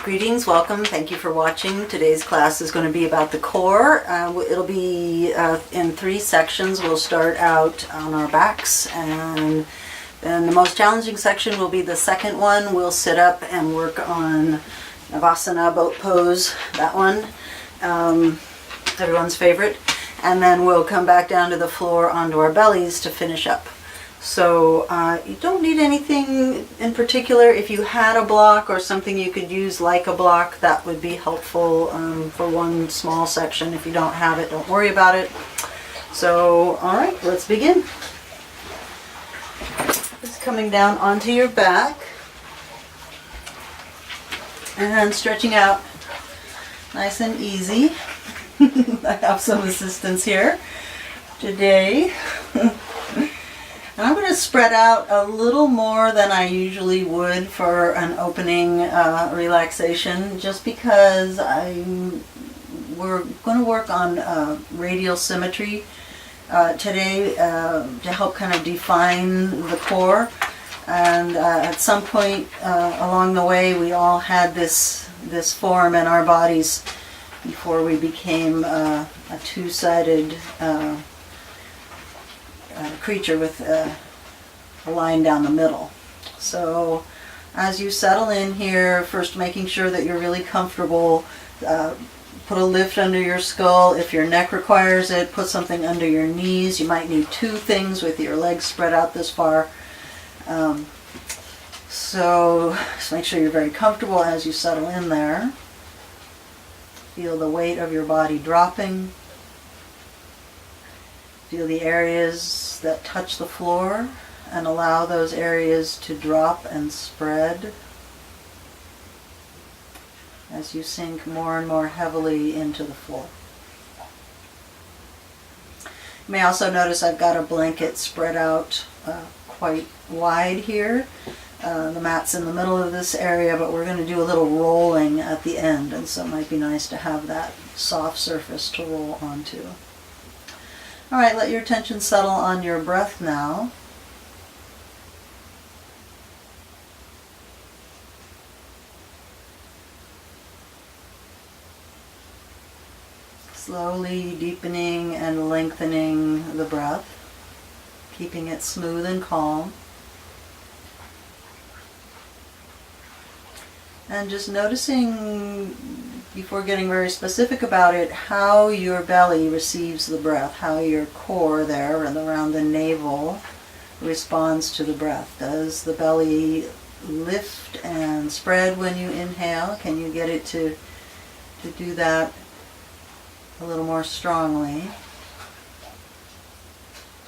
Greetings, welcome, thank you for watching. Today's class is going to be about the core. It'll be in 3 sections. We'll start out on our backs, and then the most challenging section will be the second one. We'll sit up and work on Navasana, boat pose, that one, everyone's favorite. And then we'll come back down to the floor onto our bellies to finish up. So you don't need anything in particular. If you had a block or something you could use like a block, that would be helpful for one small section. If you don't have it, don't worry about it. So, all right, let's begin. It's coming down onto your back and stretching out nice and easy. I have some assistance here today. And I'm going to spread out a little more than I usually would for an opening relaxation, just because we're going to work on radial symmetry today to help kind of define the core. And at some point along the way, we all had this form in our bodies before we became a two-sided creature with a line down the middle. So as you settle in here, first making sure that you're really comfortable, put a lift under your skull. If your neck requires it, put something under your knees. You might need 2 things with your legs spread out this far. So just make sure you're very comfortable as you settle in there. Feel the weight of your body dropping. Feel the areas that touch the floor and allow those areas to drop and spread as you sink more and more heavily into the floor. You may also notice I've got a blanket spread out quite wide here. The mat's in the middle of this area, but we're going to do a little rolling at the end, and so it might be nice to have that soft surface to roll onto. All right, let your attention settle on your breath now. Slowly deepening and lengthening the breath, keeping it smooth and calm. And just noticing, before getting very specific about it, how your belly receives the breath, how your core there and around the navel responds to the breath. Does the belly lift and spread when you inhale? Can you get it to do that a little more strongly?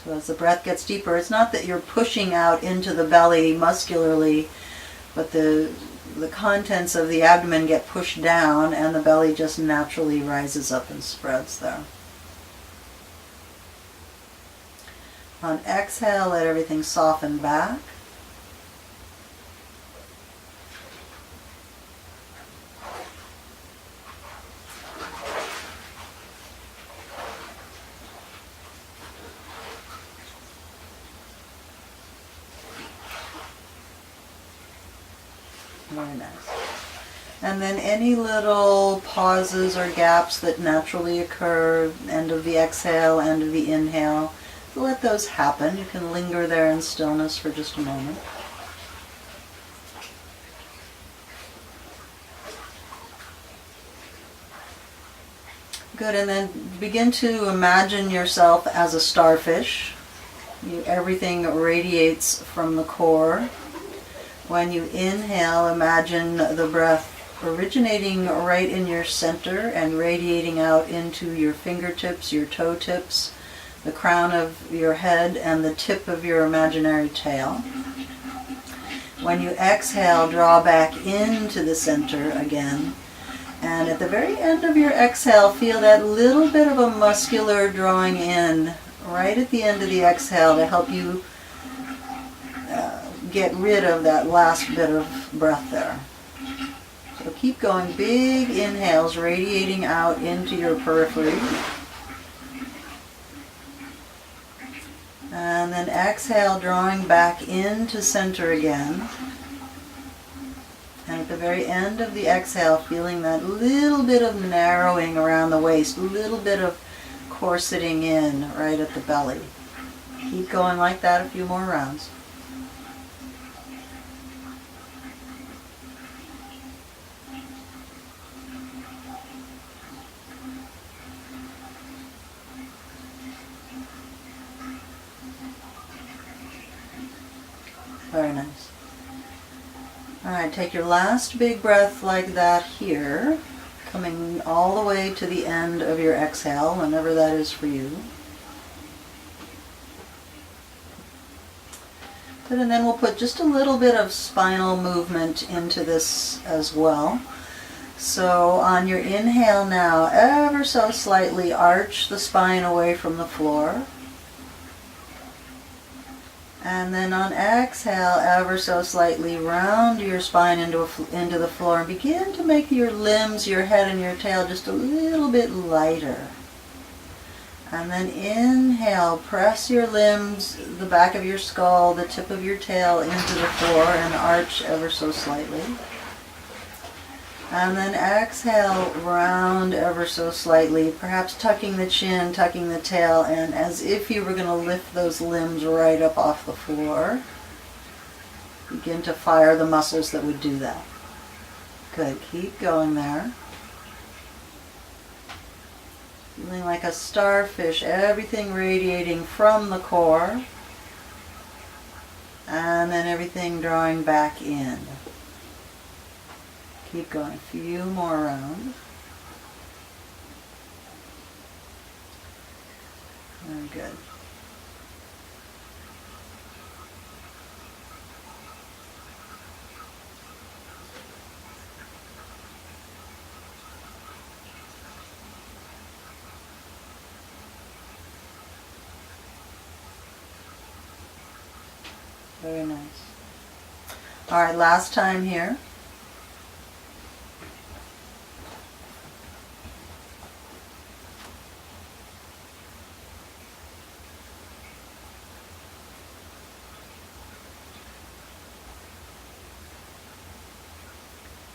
So as the breath gets deeper, it's not that you're pushing out into the belly muscularly, but the contents of the abdomen get pushed down and the belly just naturally rises up and spreads there. On exhale, let everything soften back. Very nice. And then any little pauses or gaps that naturally occur, end of the exhale, end of the inhale, let those happen. You can linger there in stillness for just a moment. Good, and then begin to imagine yourself as a starfish. Everything radiates from the core. When you inhale, imagine the breath originating right in your center and radiating out into your fingertips, your toe tips, the crown of your head, and the tip of your imaginary tail. When you exhale, draw back into the center again. And at the very end of your exhale, feel that little bit of a muscular drawing in right at the end of the exhale to help you get rid of that last bit of breath there. So keep going, big inhales radiating out into your periphery. And then exhale, drawing back into center again. And the very end of the exhale, feeling that little bit of narrowing around the waist, a little bit of corseting in right at the belly. Keep going like that a few more rounds. Very nice. Alright, take your last big breath like that here, coming all the way to the end of your exhale, whenever that is for you. Good, and then we'll put just a little bit of spinal movement into this as well. So on your inhale now, ever so slightly arch the spine away from the floor. And then on exhale, ever so slightly round your spine into the floor and begin to make your limbs, your head and your tail just a little bit lighter. And then inhale, press your limbs, the back of your skull, the tip of your tail into the floor and arch ever so slightly. And then exhale, round ever so slightly, perhaps tucking the chin, tucking the tail, and as if you were going to lift those limbs right up off the floor. Begin to fire the muscles that would do that. Good, keep going there. Feeling like a starfish, everything radiating from the core, and then everything drawing back in. Keep going, a few more rounds. Very good. Very nice. All right, last time here.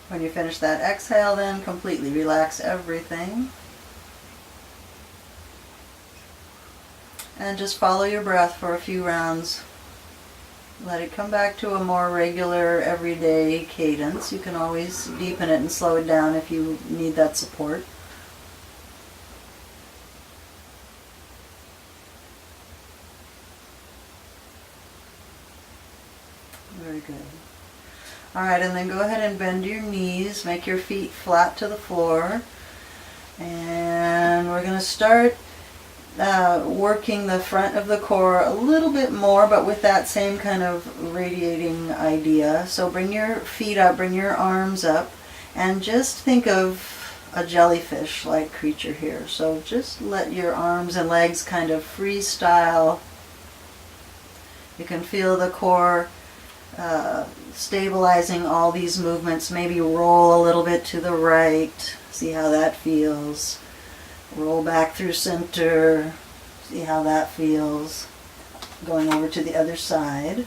When you finish that exhale, then completely relax everything. And just follow your breath for a few rounds. Let it come back to a more regular, everyday cadence. You can always deepen it and slow it down if you need that support. Very good. Alright, and then go ahead and bend your knees, make your feet flat to the floor, and we're going to start working the front of the core a little bit more, but with that same kind of radiating idea. So bring your feet up, bring your arms up, and just think of a jellyfish-like creature here. So just let your arms and legs kind of freestyle. You can feel the core stabilizing all these movements. Maybe roll a little bit to the right, see how that feels. Roll back through center, see how that feels. Going over to the other side.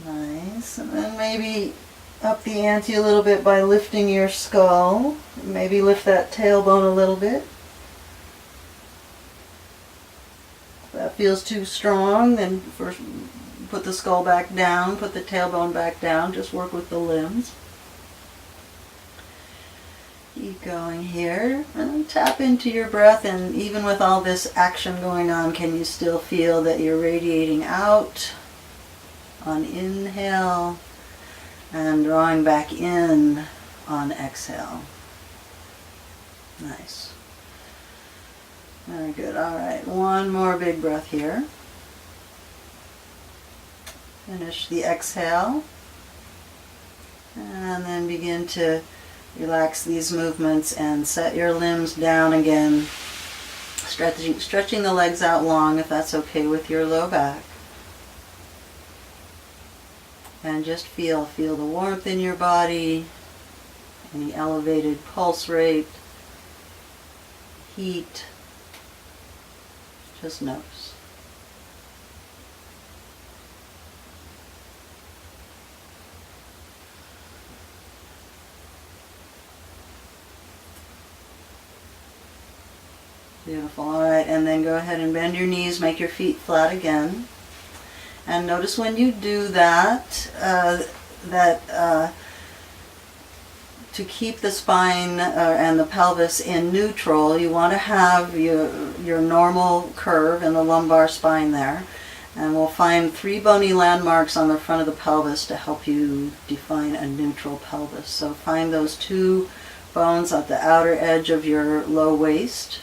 Nice. And then maybe up the ante a little bit by lifting your skull. Maybe lift that tailbone a little bit. If that feels too strong, then first put the skull back down, put the tailbone back down, just work with the limbs. Keep going here, and tap into your breath, and even with all this action going on, can you still feel that you're radiating out on inhale and drawing back in on exhale? Nice. Very good. All right, one more big breath here. Finish the exhale, and then begin to relax these movements and set your limbs down again, stretching the legs out long if that's okay with your low back. And just feel the warmth in your body, any elevated pulse rate, heat. Just notice. Beautiful. All right, and then go ahead and bend your knees, make your feet flat again. And notice when you do that, to keep the spine and the pelvis in neutral, you want to have your normal curve in the lumbar spine there. And we'll find 3 bony landmarks on the front of the pelvis to help you define a neutral pelvis. So find those 2 bones at the outer edge of your low waist,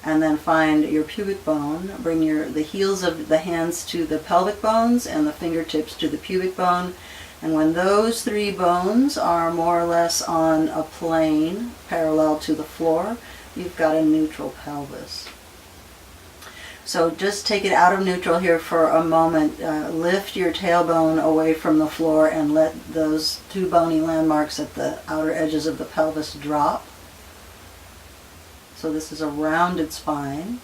and then find your pubic bone. Bring the heels of the hands to the pelvic bones and the fingertips to the pubic bone. And when those 3 bones are more or less on a plane parallel to the floor, you've got a neutral pelvis. So just take it out of neutral here for a moment. Lift your tailbone away from the floor and let those 2 bony landmarks at the outer edges of the pelvis drop. So this is a rounded spine.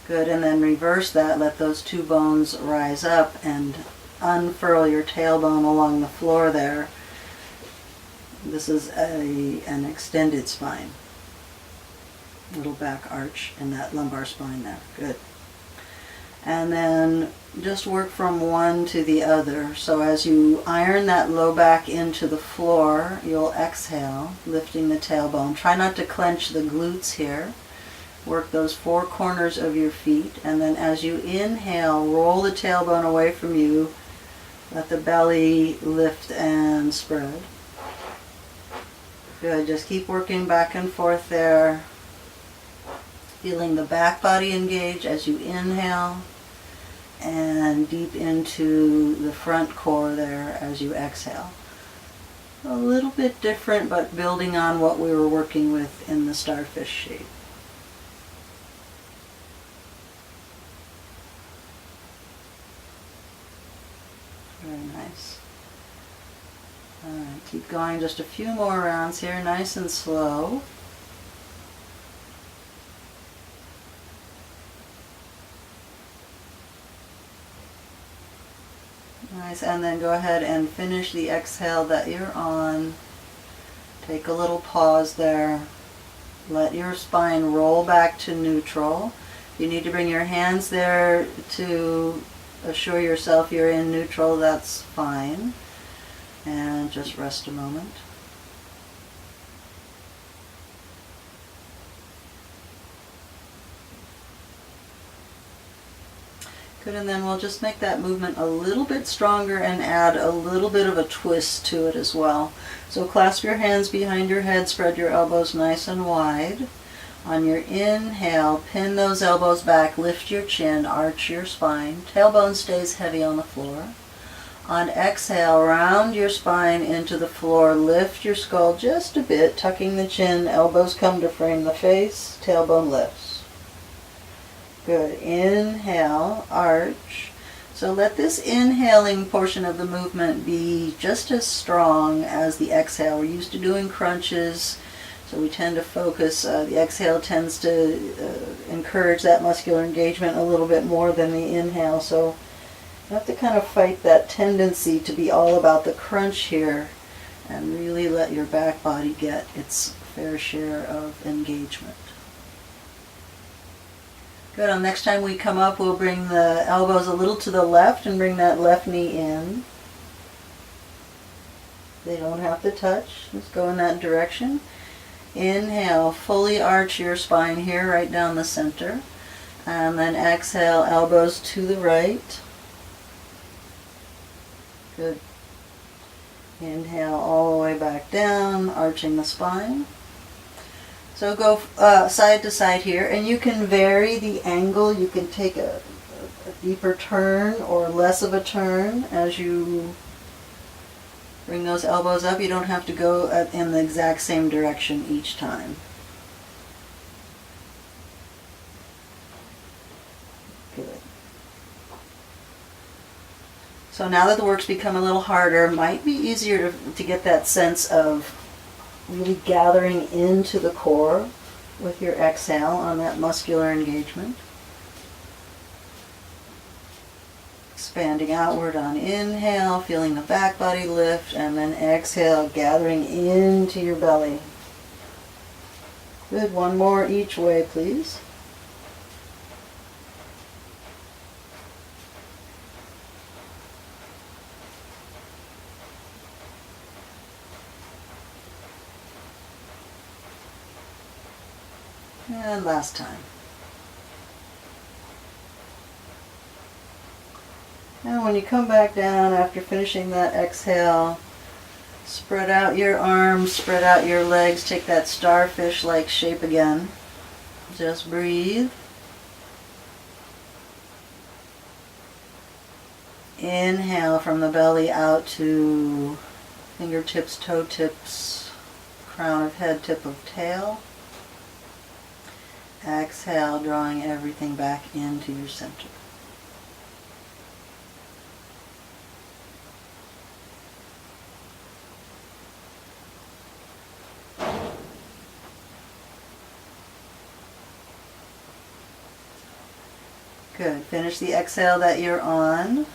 Good, and then reverse that. Let those 2 bones rise up and unfurl your tailbone along the floor there. This is an extended spine. Little back arch in that lumbar spine there. Good. And then just work from one to the other. So as you iron that low back into the floor, you'll exhale, lifting the tailbone. Try not to clench the glutes here. Work those 4 corners of your feet. And then as you inhale, roll the tailbone away from you. Let the belly lift and spread. Good. Just keep working back and forth there. Feeling the back body engage as you inhale, and deep into the front core there as you exhale. A little bit different, but building on what we were working with in the starfish shape. Very nice. All right, keep going just a few more rounds here, nice and slow. Nice, and then go ahead and finish the exhale that you're on. Take a little pause there. Let your spine roll back to neutral. You need to bring your hands there to assure yourself you're in neutral, that's fine. And just rest a moment. Good, and then we'll just make that movement a little bit stronger and add a little bit of a twist to it as well. So clasp your hands behind your head, spread your elbows nice and wide. On your inhale, pin those elbows back, lift your chin, arch your spine. Tailbone stays heavy on the floor. On exhale, round your spine into the floor, lift your skull just a bit, tucking the chin, elbows come to frame the face, tailbone lifts. Good. Inhale, arch. So let this inhaling portion of the movement be just as strong as the exhale. We're used to doing crunches, so we tend to focus. The exhale tends to encourage that muscular engagement a little bit more than the inhale. So you have to kind of fight that tendency to be all about the crunch here and really let your back body get its fair share of engagement. Good. On next time we come up, we'll bring the elbows a little to the left and bring that left knee in. They don't have to touch. Let's go in that direction. Inhale, fully arch your spine here, right down the center. And then exhale, elbows to the right. Good. Inhale all the way back down, arching the spine. So go side to side here, and you can vary the angle. You can take a deeper turn or less of a turn as you bring those elbows up. You don't have to go in the exact same direction each time. Good. So now that the work's become a little harder, it might be easier to get that sense of really gathering into the core with your exhale on that muscular engagement. Expanding outward on inhale, feeling the back body lift, and then exhale, gathering into your belly. Good, one more each way, please. And last time. Now when you come back down after finishing that exhale, spread out your arms, spread out your legs, take that starfish-like shape again. Just breathe. Inhale from the belly out to fingertips, toe tips, crown of head, tip of tail. Exhale, drawing everything back into your center. Good. Finish the exhale that you're on.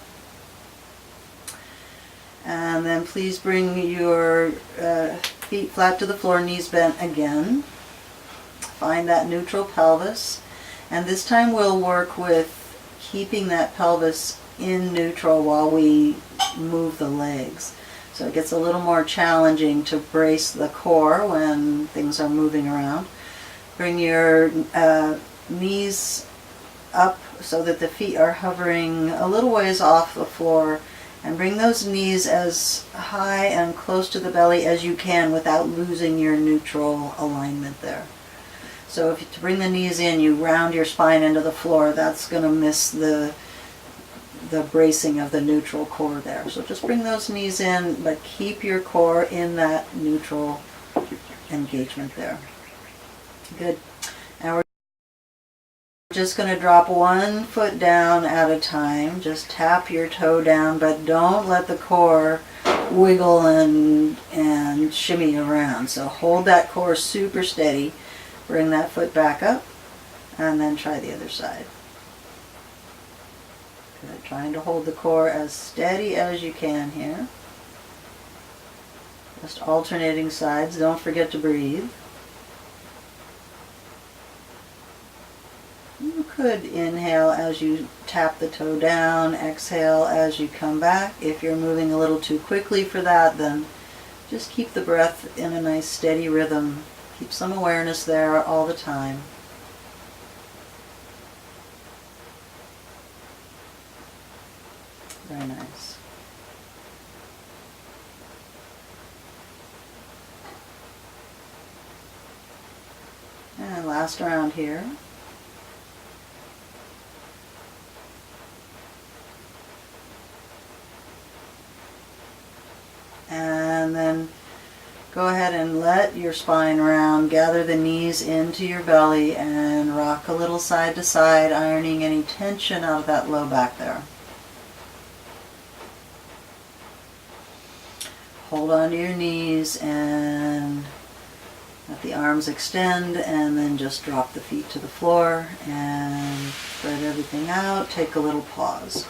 And then please bring your feet flat to the floor, knees bent again. Find that neutral pelvis. And this time we'll work with keeping that pelvis in neutral while we move the legs. So it gets a little more challenging to brace the core when things are moving around. Bring your knees up so that the feet are hovering a little ways off the floor, and bring those knees as high and close to the belly as you can without losing your neutral alignment there. So if to bring the knees in, you round your spine into the floor, that's going to miss the bracing of the neutral core there. So just bring those knees in, but keep your core in that neutral engagement there. Good. Now we're just going to drop one foot down at a time. Just tap your toe down, but don't let the core wiggle and shimmy around. So hold that core super steady. Bring that foot back up, and then try the other side. Good. Trying to hold the core as steady as you can here. Just alternating sides. Don't forget to breathe. You could inhale as you tap the toe down, exhale as you come back. If you're moving a little too quickly for that, then just keep the breath in a nice steady rhythm. Keep some awareness there all the time. Very nice. And last round here. And then go ahead and let your spine round. Gather the knees into your belly and rock a little side to side, ironing any tension out of that low back there. Hold on to your knees and let the arms extend, and then just drop the feet to the floor and spread everything out. Take a little pause.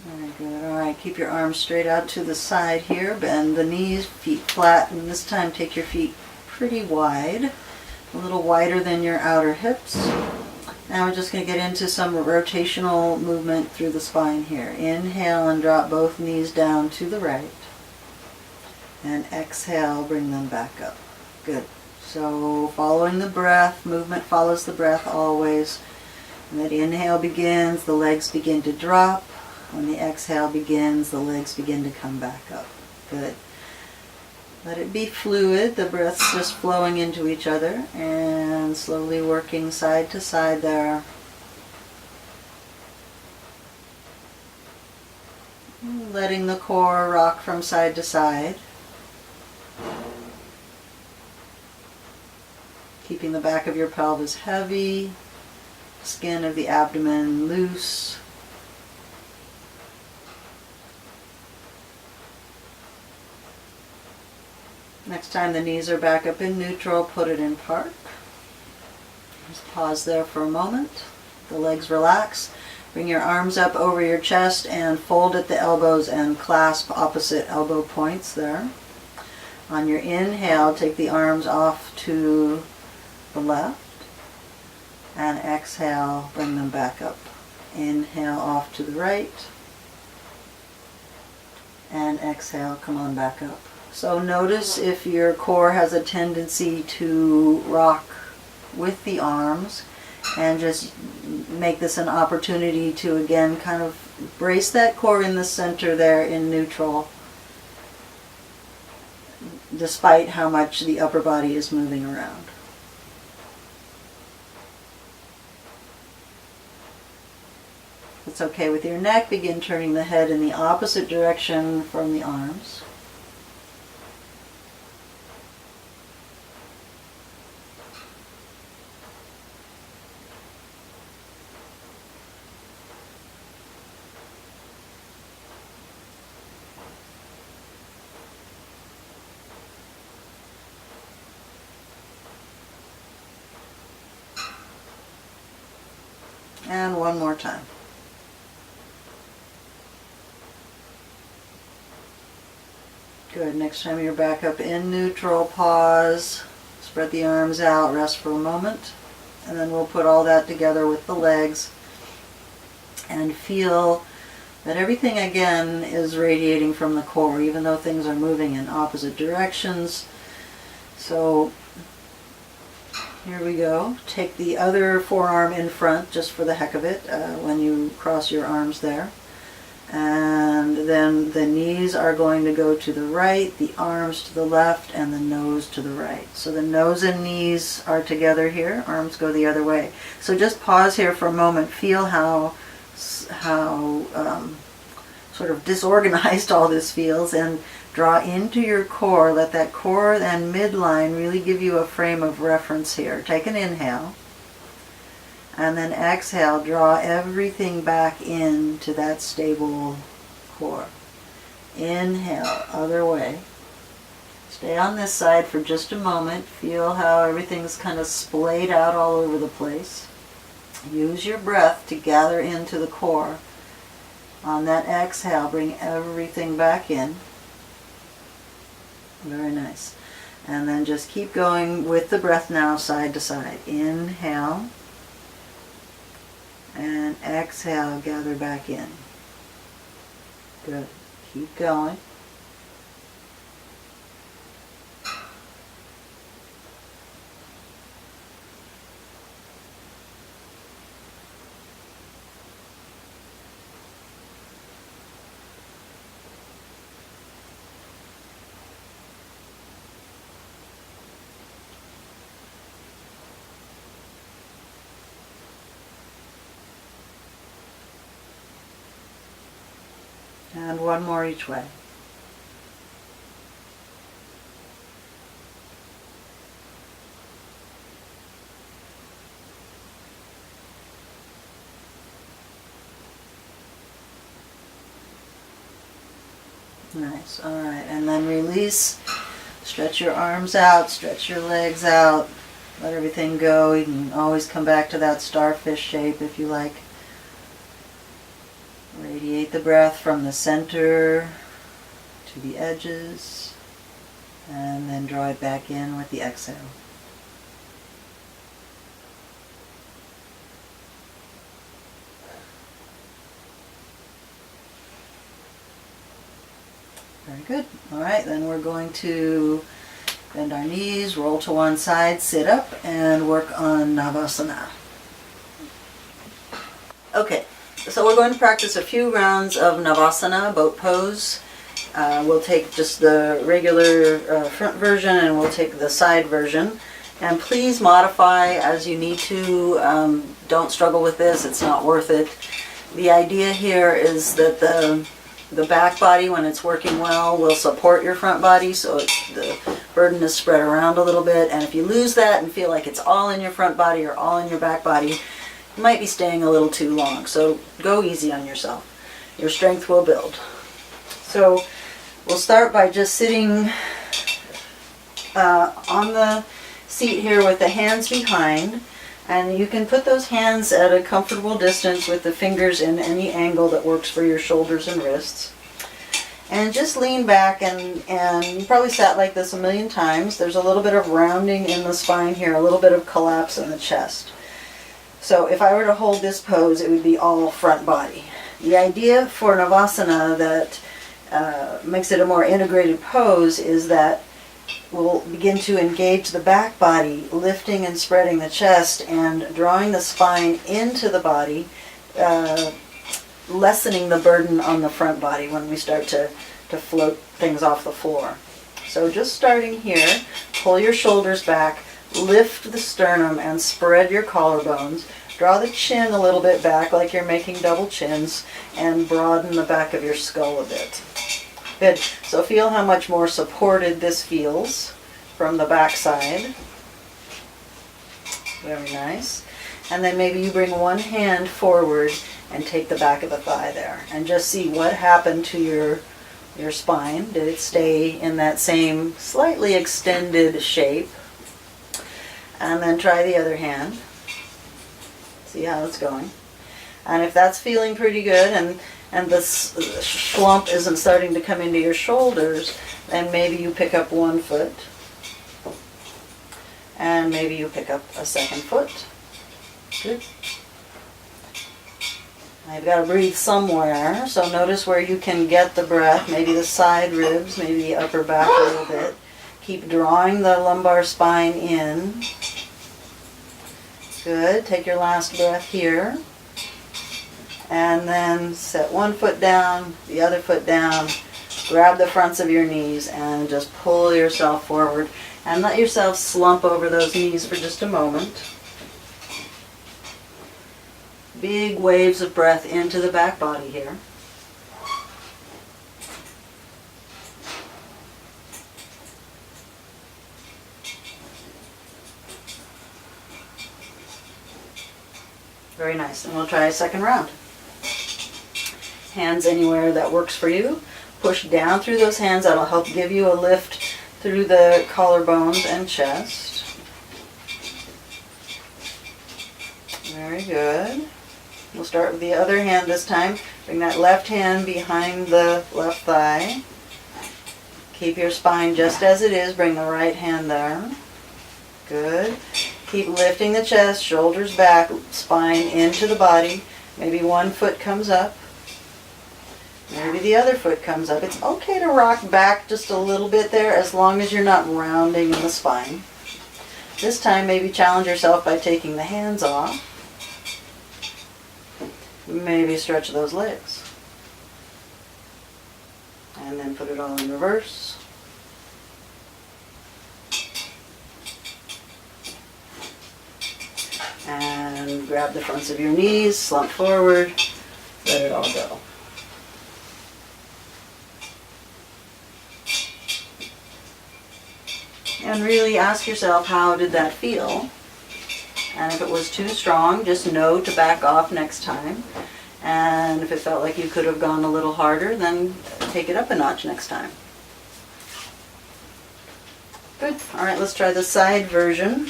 Very good. All right, keep your arms straight out to the side here. Bend the knees, feet flat, and this time take your feet pretty wide, a little wider than your outer hips. Now we're just going to get into some rotational movement through the spine here. Inhale and drop both knees down to the right. And exhale, bring them back up. Good. So following the breath, movement follows the breath always. When the inhale begins, the legs begin to drop. When the exhale begins, the legs begin to come back up. Good. Let it be fluid, the breath's just flowing into each other, and slowly working side to side there. Letting the core rock from side to side. Keeping the back of your pelvis heavy, skin of the abdomen loose. Next time the knees are back up in neutral, put it in park. Just pause there for a moment. The legs relax. Bring your arms up over your chest and fold at the elbows and clasp opposite elbow points there. On your inhale, take the arms off to the left, and exhale, bring them back up. Inhale off to the right, and exhale, come on back up. So notice if your core has a tendency to rock with the arms, and just make this an opportunity to again kind of brace that core in the center there in neutral, despite how much the upper body is moving around. If it's okay with your neck, begin turning the head in the opposite direction from the arms. And one more time. Good. Next time you're back up in neutral, pause, spread the arms out, rest for a moment, and then we'll put all that together with the legs and feel that everything again is radiating from the core, even though things are moving in opposite directions. So here we go. Take the other forearm in front just for the heck of it when you cross your arms there. And then the knees are going to go to the right, the arms to the left, and the nose to the right. So the nose and knees are together here, arms go the other way. So just pause here for a moment, feel how sort of disorganized all this feels, and draw into your core. Let that core and midline really give you a frame of reference here. Take an inhale, and then exhale, draw everything back into that stable core. Inhale, other way. Stay on this side for just a moment. Feel how everything's kind of splayed out all over the place. Use your breath to gather into the core. On that exhale, bring everything back in. Very nice. And then just keep going with the breath now, side to side. Inhale. And exhale, gather back in. Good. Keep going. And one more each way. Nice. All right. And then release. Stretch your arms out. Stretch your legs out. Let everything go. You can always come back to that starfish shape if you like. Radiate the breath from the center to the edges, and then draw it back in with the exhale. Very good. All right, then we're going to bend our knees, roll to one side, sit up, and work on Navasana. Okay. So we're going to practice a few rounds of Navasana, boat pose. We'll take just the regular front version, and we'll take the side version. And please modify as you need to. Don't struggle with this, it's not worth it. The idea here is that the back body, when it's working well, will support your front body, so the burden is spread around a little bit. And if you lose that and feel like it's all in your front body or all in your back body, you might be staying a little too long, so go easy on yourself. Your strength will build. So we'll start by just sitting on the seat here with the hands behind. And you can put those hands at a comfortable distance with the fingers in any angle that works for your shoulders and wrists. And just lean back, and you probably sat like this a million times. There's a little bit of rounding in the spine here, a little bit of collapse in the chest. So if I were to hold this pose, it would be all front body. The idea for Navasana that makes it a more integrated pose is that we'll begin to engage the back body, lifting and spreading the chest and drawing the spine into the body, lessening the burden on the front body when we start to float things off the floor. So just starting here, pull your shoulders back, lift the sternum and spread your collarbones. Draw the chin a little bit back like you're making double chins, and broaden the back of your skull a bit. Good. So feel how much more supported this feels from the back side. Very nice. And then maybe you bring one hand forward and take the back of the thigh there. And just see what happened to your spine. Did it stay in that same slightly extended shape? And then try the other hand. See how it's going. And if that's feeling pretty good, and the slump isn't starting to come into your shoulders, then maybe you pick up one foot. And maybe you pick up a second foot. Good. Now you've got to breathe somewhere, so notice where you can get the breath, maybe the side ribs, maybe the upper back a little bit. Keep drawing the lumbar spine in. Good. Take your last breath here. And then set one foot down, the other foot down. Grab the fronts of your knees and just pull yourself forward. And let yourself slump over those knees for just a moment. Big waves of breath into the back body here. Very nice. And we'll try a second round. Hands anywhere that works for you. Push down through those hands. That'll help give you a lift through the collarbones and chest. Very good. We'll start with the other hand this time. Bring that left hand behind the left thigh. Keep your spine just as it is. Bring the right hand there. Good. Keep lifting the chest, shoulders back, spine into the body. Maybe one foot comes up. Maybe the other foot comes up. It's okay to rock back just a little bit there as long as you're not rounding in the spine. This time maybe challenge yourself by taking the hands off. Maybe stretch those legs. And then put it all in reverse. And grab the fronts of your knees, slump forward, let it all go. And really ask yourself, how did that feel? And if it was too strong, just know to back off next time. And if it felt like you could have gone a little harder, then take it up a notch next time. Good. All right, let's try the side version.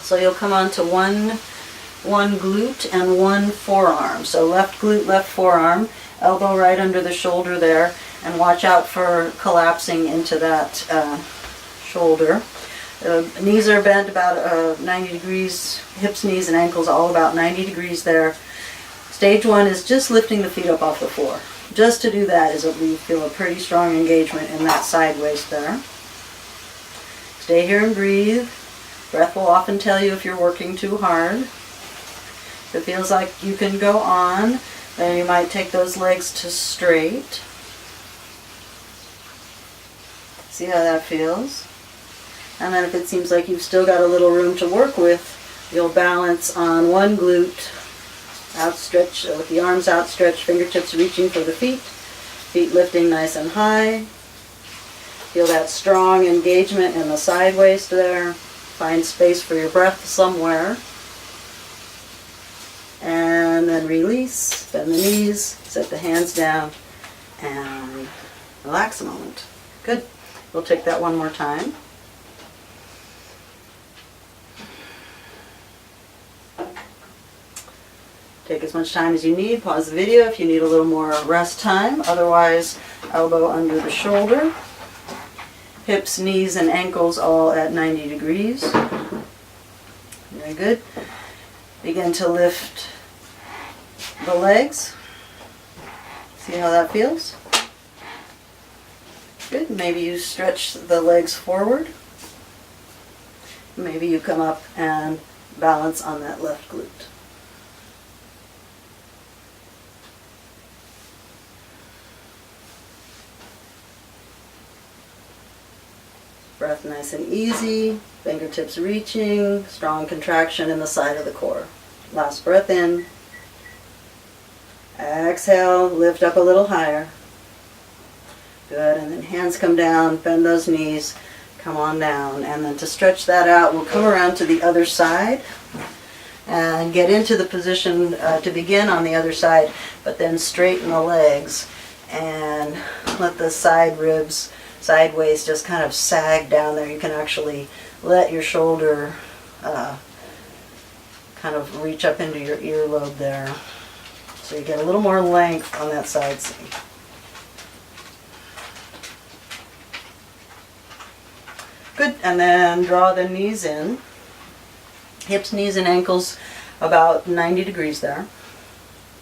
So you'll come onto one glute and one forearm. So left glute, left forearm, elbow right under the shoulder there, and watch out for collapsing into that shoulder. Knees are bent about 90 degrees, hips, knees, and ankles all about 90 degrees there. Stage one is just lifting the feet up off the floor. Just to do that is we feel a pretty strong engagement in that side waist there. Stay here and breathe. Breath will often tell you if you're working too hard. If it feels like you can go on, then you might take those legs to straight. See how that feels? And then if it seems like you've still got a little room to work with, you'll balance on one glute, outstretch with the arms outstretched, fingertips reaching for the feet lifting nice and high. Feel that strong engagement in the side waist there. Find space for your breath somewhere. And then release, bend the knees, set the hands down, and relax a moment. Good. We'll take that one more time. Take as much time as you need. Pause the video if you need a little more rest time. Otherwise, elbow under the shoulder. Hips, knees, and ankles all at 90 degrees. Very good. Begin to lift the legs. See how that feels? Good. Maybe you stretch the legs forward. Maybe you come up and balance on that left glute. Breath nice and easy, fingertips reaching, strong contraction in the side of the core. Last breath in. Exhale, lift up a little higher. Good, and then hands come down, bend those knees, come on down. And then to stretch that out, we'll come around to the other side and get into the position to begin on the other side, but then straighten the legs and let the side ribs, side waist just kind of sag down there. You can actually let your shoulder kind of reach up into your earlobe there. So you get a little more length on that side seam. Good, and then draw the knees in. Hips, knees, and ankles about 90 degrees there.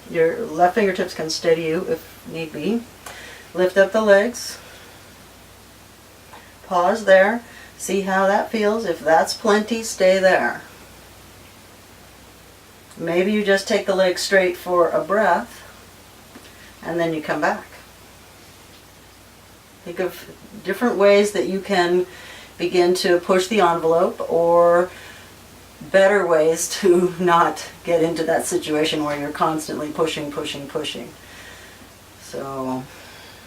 Your left fingertips can steady you if need be. Lift up the legs. Pause there. See how that feels. If that's plenty, stay there. Maybe you just take the legs straight for a breath and then you come back. Think of different ways that you can begin to push the envelope, or better ways to not get into that situation where you're constantly pushing. So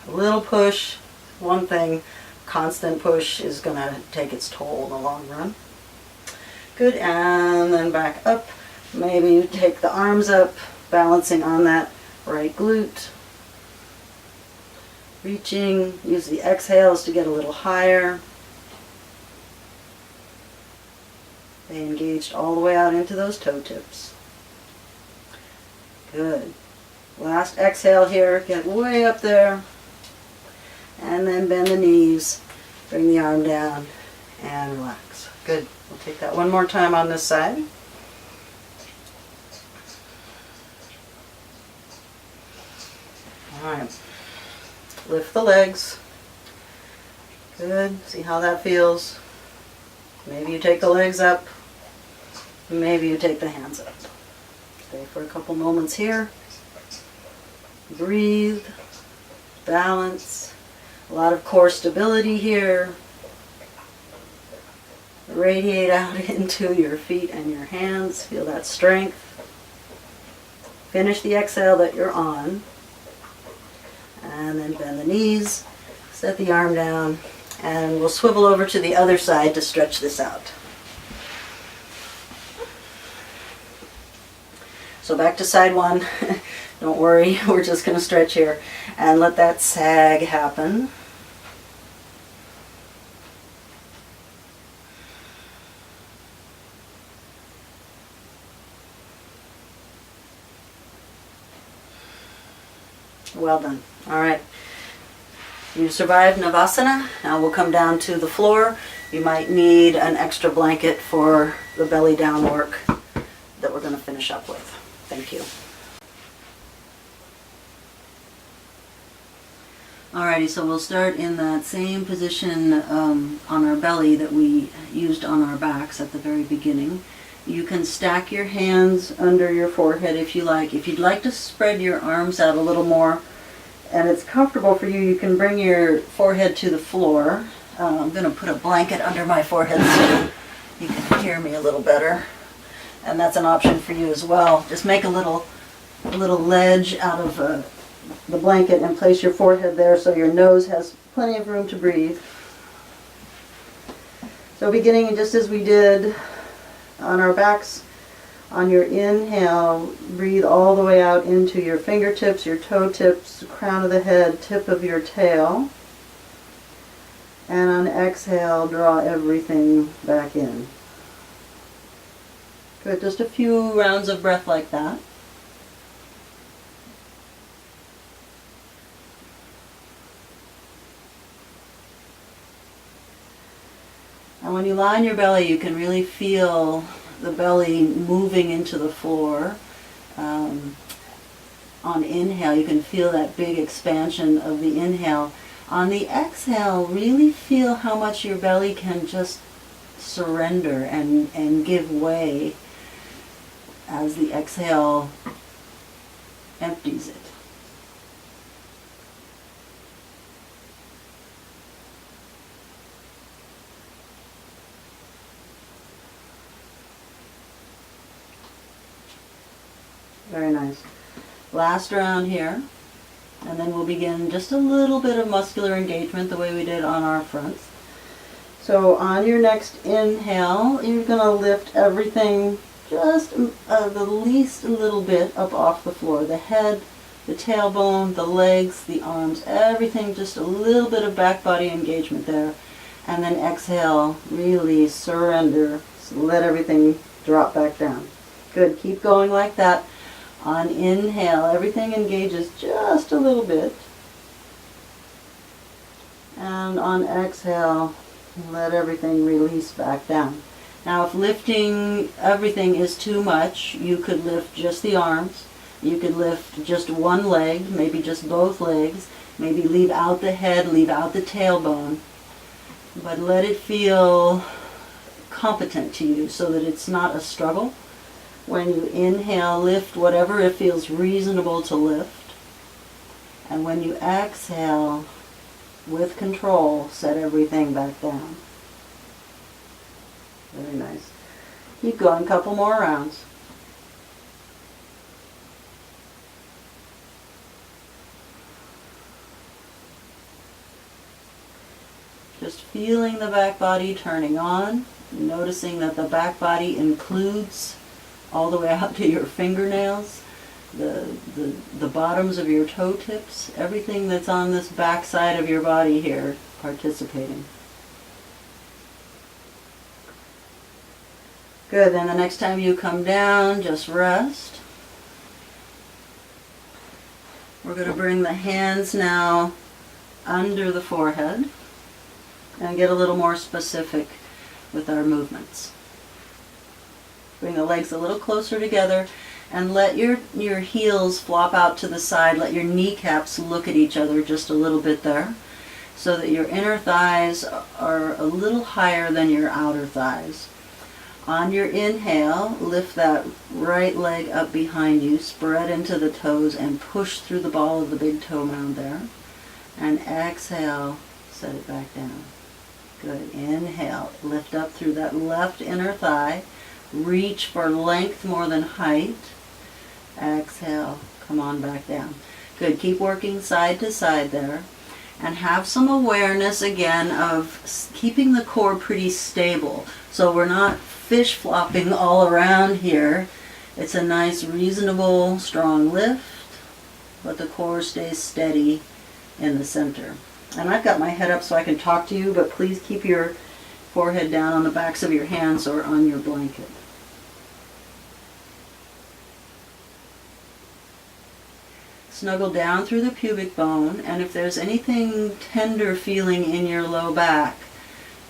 a little push, one thing. Constant push is going to take its toll in the long run. Good, and then back up. Maybe you take the arms up, balancing on that right glute. Reaching, use the exhales to get a little higher. Stay engaged all the way out into those toe tips. Good. Last exhale here, get way up there. And then bend the knees, bring the arm down, and relax. Good. We'll take that one more time on this side. All right. Lift the legs. Good. See how that feels. Maybe you take the legs up. Maybe you take the hands up. Stay for a couple moments here. Breathe. Balance. A lot of core stability here. Radiate out into your feet and your hands. Feel that strength. Finish the exhale that you're on. And then bend the knees. Set the arm down. And we'll swivel over to the other side to stretch this out. So back to side one. Don't worry, we're just going to stretch here and let that sag happen. Well done. All right. You survived Navasana. Now we'll come down to the floor. You might need an extra blanket for the belly down work that we're going to finish up with. Thank you. Alrighty, so we'll start in that same position on our belly that we used on our backs at the very beginning. You can stack your hands under your forehead if you like. If you'd like to spread your arms out a little more and it's comfortable for you, you can bring your forehead to the floor. I'm going to put a blanket under my forehead so you can hear me a little better. And that's an option for you as well. Just make a little ledge out of the blanket and place your forehead there so your nose has plenty of room to breathe. So beginning just as we did on our backs, on your inhale, breathe all the way out into your fingertips, your toe tips, crown of the head, tip of your tail. And on exhale, draw everything back in. Good, just a few rounds of breath like that. when you lie on your belly, you can really feel the belly moving into the floor. On inhale, you can feel that big expansion of the inhale. On the exhale, really feel how much your belly can just surrender and give way as the exhale empties it. Very nice. Last round here, and then we'll begin just a little bit of muscular engagement the way we did on our fronts. So on your next inhale, you're going to lift everything just the least little bit up off the floor. The head, the tailbone, the legs, the arms, everything, just a little bit of back body engagement there. And then exhale, really surrender. So let everything drop back down. Good, keep going like that. On inhale, everything engages just a little bit. And on exhale, let everything release back down. Now if lifting everything is too much, you could lift just the arms. You could lift just one leg, maybe just both legs. Maybe leave out the head, leave out the tailbone. But let it feel competent to you so that it's not a struggle. When you inhale, lift whatever it feels reasonable to lift. And when you exhale, with control, set everything back down. Very nice. Keep going, couple more rounds. Just feeling the back body turning on, noticing that the back body includes all the way out to your fingernails, the bottoms of your toe tips, everything that's on this back side of your body here participating. Good, then the next time you come down, just rest. We're going to bring the hands now under the forehead and get a little more specific with our movements. Bring the legs a little closer together and let your heels flop out to the side. Let your kneecaps look at each other just a little bit there so that your inner thighs are a little higher than your outer thighs. On your inhale, lift that right leg up behind you, spread into the toes and push through the ball of the big toe mound there. And exhale, set it back down. Good. Inhale, lift up through that left inner thigh. Reach for length more than height. Exhale, come on back down. Good, keep working side to side there. And have some awareness again of keeping the core pretty stable. So we're not fish flopping all around here. It's a nice, reasonable, strong lift, but the core stays steady in the center. And I've got my head up so I can talk to you, but please keep your forehead down on the backs of your hands or on your blanket. Snuggle down through the pubic bone, and if there's anything tender feeling in your low back,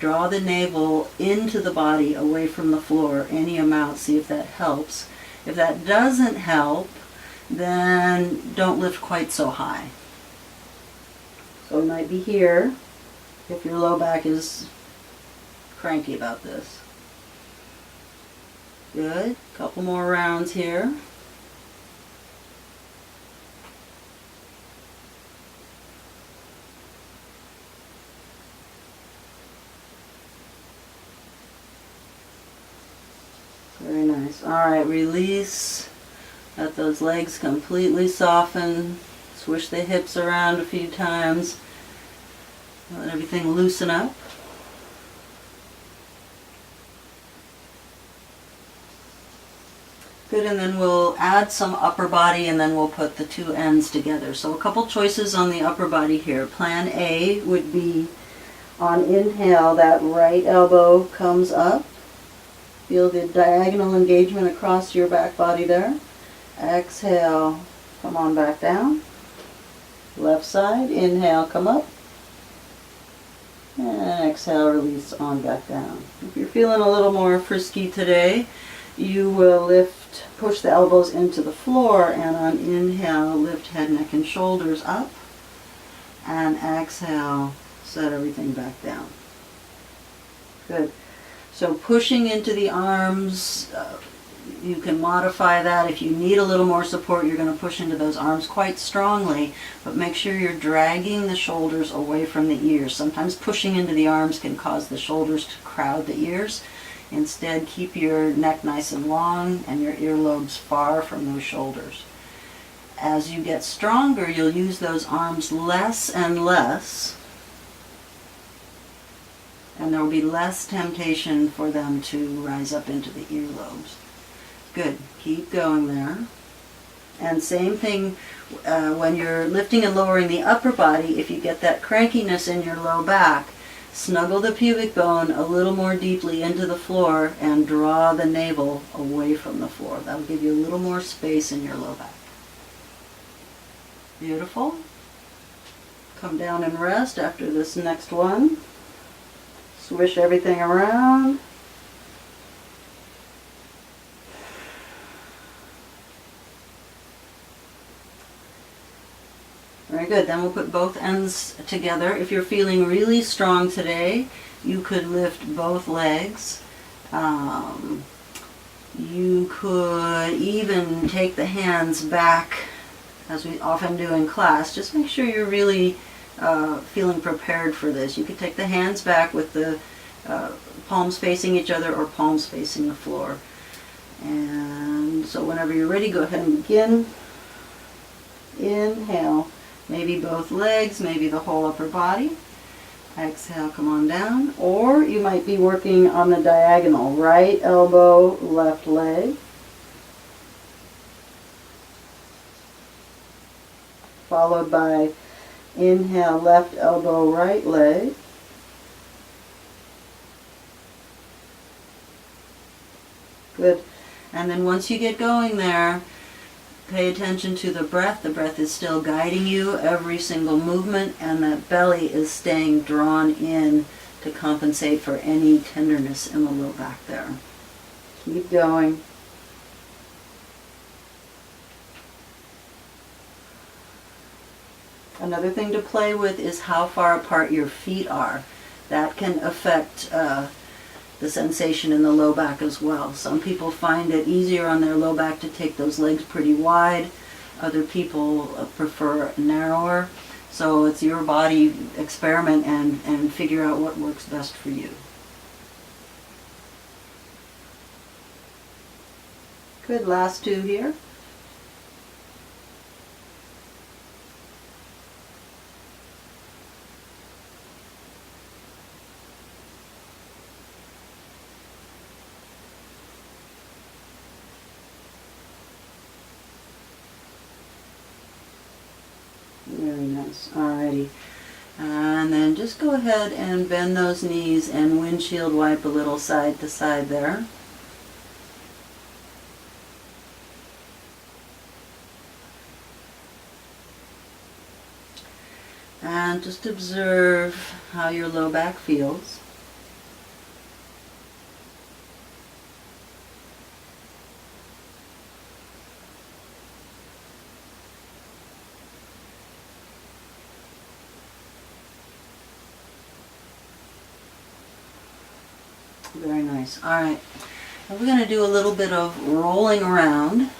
draw the navel into the body away from the floor, any amount, see if that helps. If that doesn't help, then don't lift quite so high. So it might be here if your low back is cranky about this. Good, couple more rounds here. Very nice. All right, release. Let those legs completely soften. Swish the hips around a few times. Let everything loosen up. Good, and then we'll add some upper body and then we'll put the two ends together. So a couple choices on the upper body here. Plan A would be on inhale, that right elbow comes up. Feel the diagonal engagement across your back body there. Exhale, come on back down. Left side, inhale, come up. And exhale, release on back down. If you're feeling a little more frisky today, you will lift, push the elbows into the floor, and on inhale, lift head, neck, and shoulders up. And exhale, set everything back down. Good. So pushing into the arms, you can modify that. If you need a little more support, you're going to push into those arms quite strongly, but make sure you're dragging the shoulders away from the ears. Sometimes pushing into the arms can cause the shoulders to crowd the ears. Instead, keep your neck nice and long and your earlobes far from those shoulders. As you get stronger, you'll use those arms less and less, and there will be less temptation for them to rise up into the earlobes. Good. Keep going there. And same thing when you're lifting and lowering the upper body. If you get that crankiness in your low back, snuggle the pubic bone a little more deeply into the floor and draw the navel away from the floor. That'll give you a little more space in your low back. Beautiful. Come down and rest after this next one. Swish everything around. Very good. Then we'll put both ends together. If you're feeling really strong today, you could lift both legs. You could even take the hands back, as we often do in class. Just make sure you're really feeling prepared for this. You could take the hands back with the palms facing each other or palms facing the floor. And so whenever you're ready, go ahead and begin. Inhale. Maybe both legs, maybe the whole upper body. Exhale, come on down. Or you might be working on the diagonal. Right elbow, left leg. Followed by inhale, left elbow, right leg. Good. And then once you get going there, pay attention to the breath. The breath is still guiding you every single movement, and that belly is staying drawn in to compensate for any tenderness in the low back there. Keep going. Another thing to play with is how far apart your feet are. That can affect the sensation in the low back as well. Some people find it easier on their low back to take those legs pretty wide. Other people prefer narrower. So it's your body. Experiment and figure out what works best for you. Good. Last two here. Very nice. Alrighty. And then just go ahead and bend those knees and windshield wipe a little side to side there. And just observe how your low back feels. Very nice. All right. Now we're going to do a little bit of rolling around.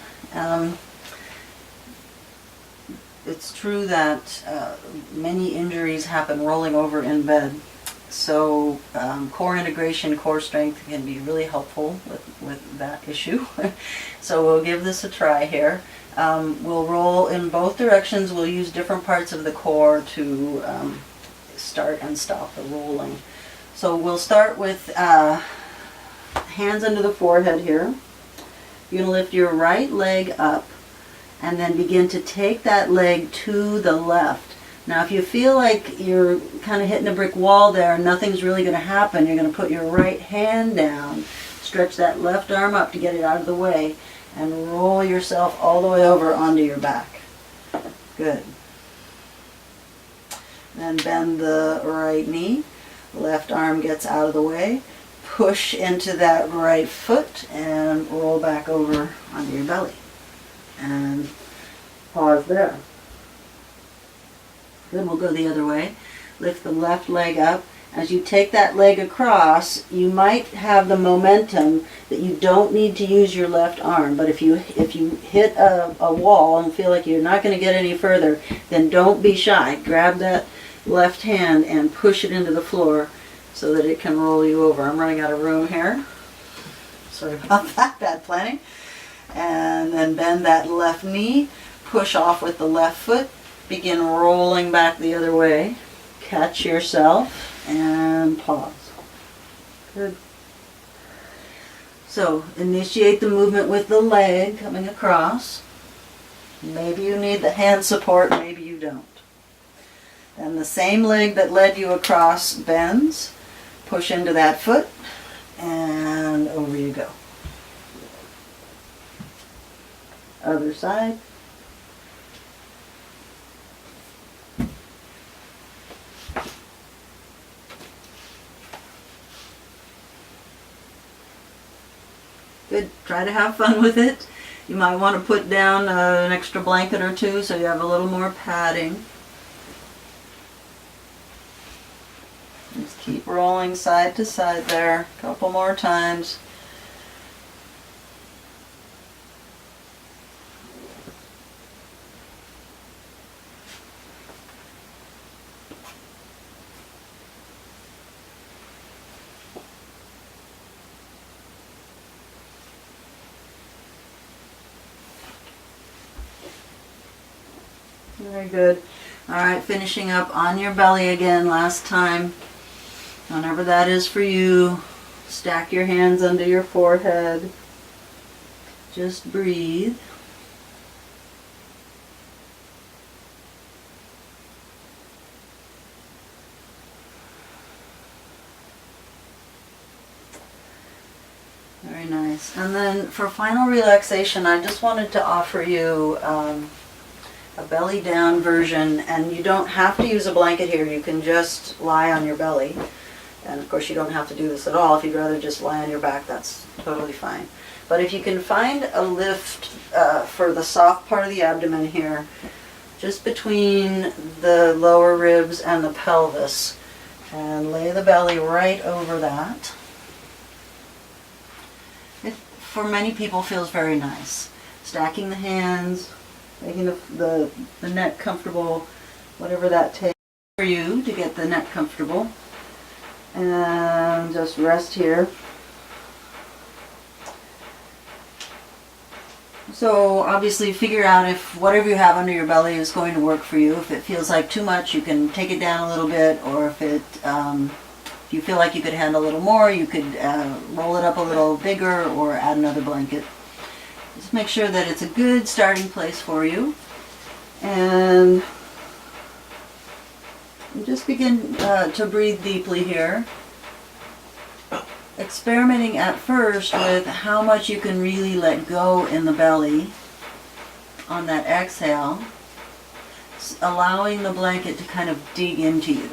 It's true that many injuries happen rolling over in bed. So core integration, core strength can be really helpful with that issue. So we'll give this a try here. We'll roll in both directions. We'll use different parts of the core to start and stop the rolling. So we'll start with hands under the forehead here. You're going to lift your right leg up and then begin to take that leg to the left. Now if you feel like you're kind of hitting a brick wall there and nothing's really going to happen, you're going to put your right hand down, stretch that left arm up to get it out of the way, and roll yourself all the way over onto your back. Good. Then bend the right knee. Left arm gets out of the way. Push into that right foot and roll back over onto your belly. And pause there. Then we'll go the other way. Lift the left leg up. As you take that leg across, you might have the momentum that you don't need to use your left arm. But if you hit a wall and feel like you're not going to get any further, then don't be shy. Grab that left hand and push it into the floor so that it can roll you over. I'm running out of room here. Sorry about that, bad planning. And then bend that left knee, push off with the left foot, begin rolling back the other way. Catch yourself and pause. Good. So initiate the movement with the leg coming across. Maybe you need the hand support, maybe you don't. Then the same leg that led you across bends. Push into that foot and over you go. Other side. Good. Try to have fun with it. You might want to put down an extra blanket or two so you have a little more padding. Just keep rolling side to side there. A couple more times. Very good. All right, finishing up on your belly again, last time. Whenever that is for you, stack your hands under your forehead. Just breathe. Very nice. And then for final relaxation, I just wanted to offer you a belly down version, and you don't have to use a blanket here. You can just lie on your belly. And of course you don't have to do this at all. If you'd rather just lie on your back, that's totally fine. But if you can find a lift for the soft part of the abdomen here, just between the lower ribs and the pelvis, and lay the belly right over that. It, for many people, feels very nice. Stacking the hands, making the neck comfortable, whatever that takes for you to get the neck comfortable. And just rest here. So obviously figure out if whatever you have under your belly is going to work for you. If it feels like too much, you can take it down a little bit, or if you feel like you could handle a little more, you could roll it up a little bigger or add another blanket. Just make sure that it's a good starting place for you. And just begin to breathe deeply here. Experimenting at first with how much you can really let go in the belly on that exhale, allowing the blanket to kind of dig into you.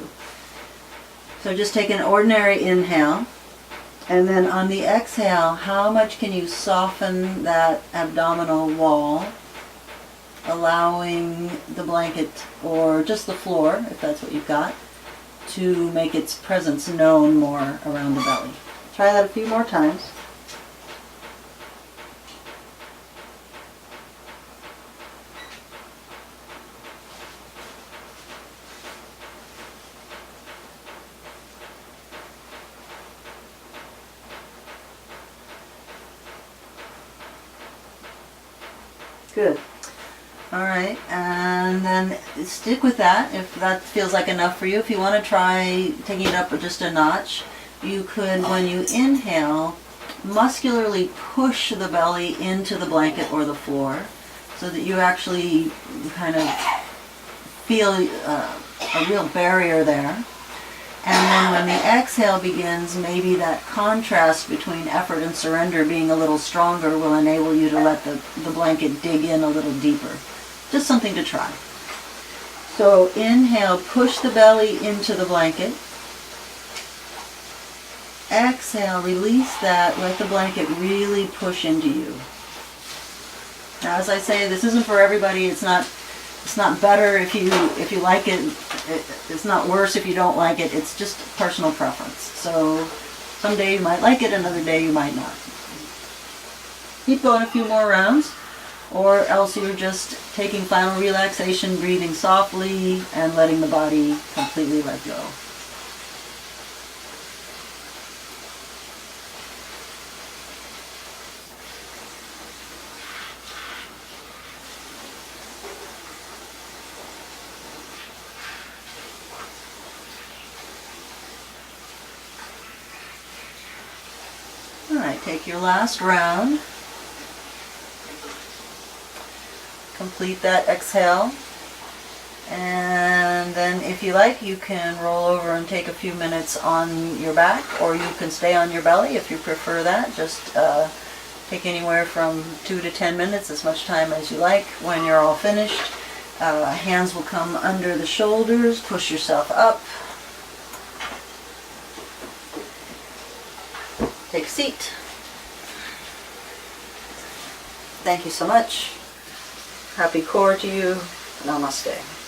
So just take an ordinary inhale, and then on the exhale, how much can you soften that abdominal wall, allowing the blanket, or just the floor, if that's what you've got, to make its presence known more around the belly. Try that a few more times. Good. All right, and then stick with that if that feels like enough for you. If you want to try taking it up just a notch, you could, when you inhale, muscularly push the belly into the blanket or the floor so that you actually kind of feel a real barrier there. And then when the exhale begins, maybe that contrast between effort and surrender being a little stronger will enable you to let the blanket dig in a little deeper. Just something to try. So inhale, push the belly into the blanket. exhale, release that, let the blanket really push into you. Now, as I say, this isn't for everybody. It's not better if you like it. It's not worse if you don't like it. It's just personal preference. So someday you might like it, another day you might not. Keep going a few more rounds, or else you're just taking final relaxation, breathing softly, and letting the body completely let go. All right, take your last round. Complete that exhale. And then if you like, you can roll over and take a few minutes on your back, or you can stay on your belly if you prefer that. Just take anywhere from 2 to 10 minutes, as much time as you like. When you're all finished, hands will come under the shoulders, push yourself up. Take a seat. Thank you so much. Happy core to you. Namaste.